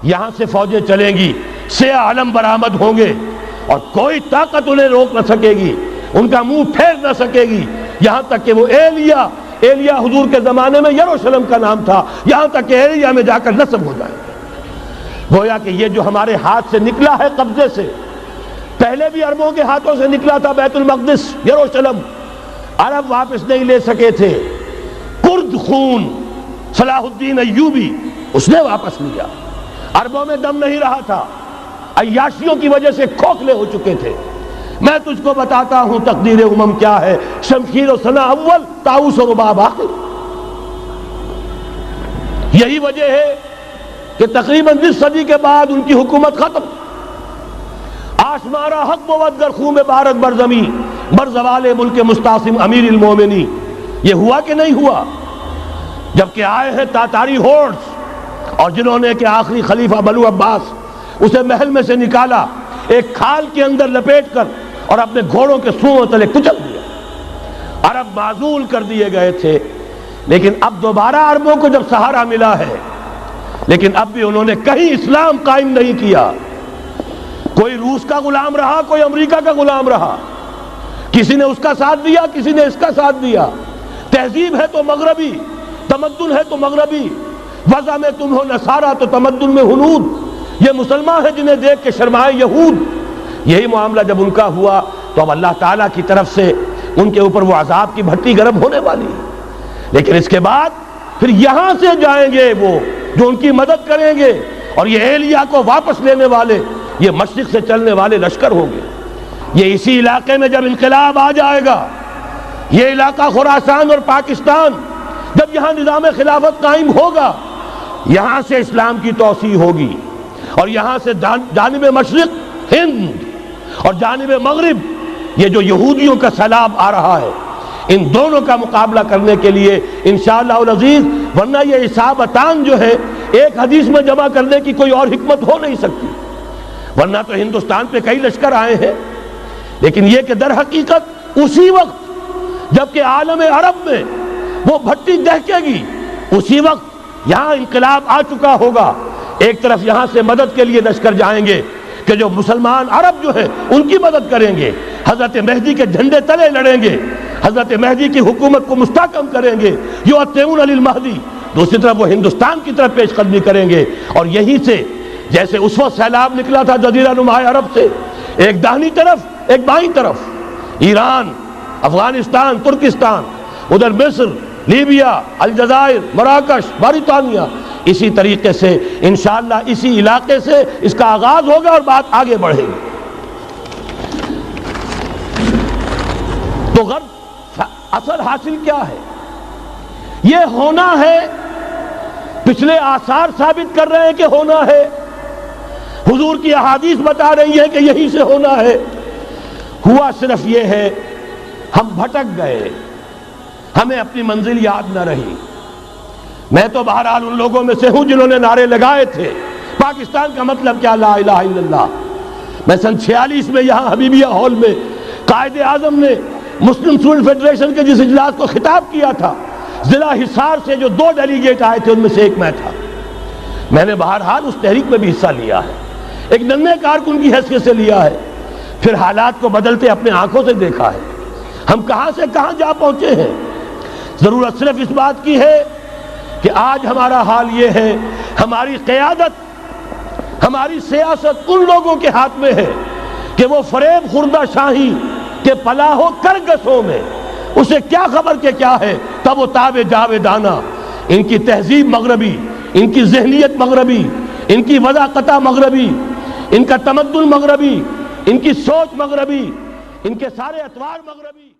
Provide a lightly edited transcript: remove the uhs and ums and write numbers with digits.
یہاں سے فوجیں چلیں گی، سیاہ علم برآمد ہوں گے، اور کوئی طاقت انہیں روک نہ سکے گی، ان کا منہ پھیر نہ سکے گی، یہاں تک کہ وہ ایلیا حضور کے زمانے میں یروشلم کا نام تھا، یہاں تک کہ ایلیا میں جا کر نصب ہو جائے گا۔ گویا کہ یہ جو ہمارے ہاتھ سے نکلا ہے قبضے سے، پہلے بھی عربوں کے ہاتھوں سے نکلا تھا بیت المقدس، یروشلم، عرب واپس نہیں لے سکے تھے، کرد خون صلاح الدین ایوبی اس نے واپس لیا، عربوں میں دم نہیں رہا تھا، عیاشیوں کی وجہ سے کھوکھلے ہو چکے تھے۔ میں تجھ کو بتاتا ہوں تقدیر امم کیا ہے، شمشیر و سنا اول، طاؤس و رباب آخر۔ یہی وجہ ہے کہ تقریباً 20 صدی کے بعد ان کی حکومت ختم۔ آشمارا حق بود در خون بارد بر زمین، بر زوال ملک مستعصم امیر المومنی۔ یہ ہوا کہ نہیں ہوا؟ جبکہ آئے ہیں تاتاری ہورڈز، اور جنہوں نے کہ آخری خلیفہ بنو عباس اسے محل میں سے نکالا، ایک کھال کے اندر لپیٹ کر، اور اپنے گھوڑوں کے سوؤں تلے کچل دیا۔ عرب معزول کر دیے گئے تھے، لیکن اب دوبارہ عربوں کو جب سہارا ملا ہے، لیکن اب بھی انہوں نے کہیں اسلام قائم نہیں کیا۔ کوئی روس کا غلام رہا، کوئی امریکہ کا غلام رہا، کسی نے اس کا ساتھ دیا، کسی نے اس کا ساتھ دیا۔ تہذیب ہے تو مغربی، تمدن ہے تو مغربی، وضع میں تم ہو نصارہ تو تمدن میں ہنود، یہ مسلمان ہیں جنہیں دیکھ کے شرمائے یہود۔ یہی معاملہ جب ان کا ہوا تو اب اللہ تعالیٰ کی طرف سے ان کے اوپر وہ عذاب کی بھٹی گرم ہونے والی ہے۔ لیکن اس کے بعد پھر یہاں سے جائیں گے وہ جو ان کی مدد کریں گے، اور یہ ایلیا کو واپس لینے والے، یہ مشرق سے چلنے والے لشکر ہوں گے۔ یہ اسی علاقے میں جب انقلاب آ جائے گا، یہ علاقہ خراسان اور پاکستان، جب یہاں نظام خلافت قائم ہوگا، یہاں سے اسلام کی توسیع ہوگی، اور یہاں سے جانب مشرق ہند اور جانب مغرب یہ جو یہودیوں کا سیلاب آ رہا ہے، ان دونوں کا مقابلہ کرنے کے لیے انشاءاللہ العزیز، ورنہ یہ اصابتان جو ہے ایک حدیث میں جمع کرنے کی کوئی اور حکمت ہو نہیں سکتی، ورنہ تو ہندوستان پہ کئی لشکر آئے ہیں، لیکن یہ کہ در حقیقت اسی وقت جبکہ عالم عرب میں وہ بھٹی دہکے گی، اسی وقت یہاں انقلاب آ چکا ہوگا۔ ایک طرف یہاں سے مدد کے لیے لشکر جائیں گے کہ جو مسلمان عرب جو ہیں ان کی مدد کریں گے، حضرت مہدی کے جھنڈے تلے لڑیں گے، حضرت مہدی کی حکومت کو مستحکم کریں گے، یؤتون للمہدی۔ دوسری طرف وہ ہندوستان کی طرف پیش قدمی کریں گے، اور یہیں سے جیسے اس وقت سیلاب نکلا تھا جزیرہ نما عرب سے، ایک داہنی طرف ایک بائیں طرف، ایران، افغانستان، ترکستان، ادھر مصر، لیبیا، الجزائر، مراکش، موریتانیہ، اسی طریقے سے انشاءاللہ اسی علاقے سے اس کا آغاز ہوگا اور بات آگے بڑھے گی۔ تو غرض اصل حاصل کیا ہے؟ یہ ہونا ہے، پچھلے آثار ثابت کر رہے ہیں کہ ہونا ہے، حضور کی احادیث بتا رہی ہے کہ یہی سے ہونا ہے۔ ہوا صرف یہ ہے ہم بھٹک گئے، ہمیں اپنی منزل یاد نہ رہی۔ میں تو بہرحال ان لوگوں میں سے ہوں جنہوں نے نعرے لگائے تھے پاکستان کا مطلب کیا، لا الہ الا اللہ۔ میں سن 46 میں یہاں حبیبیہ ہال میں قائد اعظم نے مسلم اسٹوڈنٹ فیڈریشن کے جس اجلاس کو خطاب کیا تھا، ضلع حصار سے جو 2 ڈیلیگیٹ آئے تھے ان میں سے ایک میں تھا۔ میں نے بہرحال اس تحریک میں بھی حصہ لیا ہے، ایک ننھے کارکن کی حیثیت سے لیا ہے، پھر حالات کو بدلتے اپنے آنکھوں سے دیکھا ہے، ہم کہاں سے کہاں جا پہنچے ہیں۔ ضرورت صرف اس بات کی ہے کہ آج ہمارا حال یہ ہے، ہماری قیادت، ہماری سیاست ان لوگوں کے ہاتھ میں ہے کہ وہ فریب خوردہ شاہی کے پلاح و کرگسوں میں اسے کیا خبر کہ کیا ہے، تب وہ تاب جاویدانہ، ان کی تہذیب مغربی، ان کی ذہنیت مغربی، ان کی وضاقتہ مغربی، ان کا تمدن مغربی، ان کی سوچ مغربی، ان کے سارے اطوار مغربی۔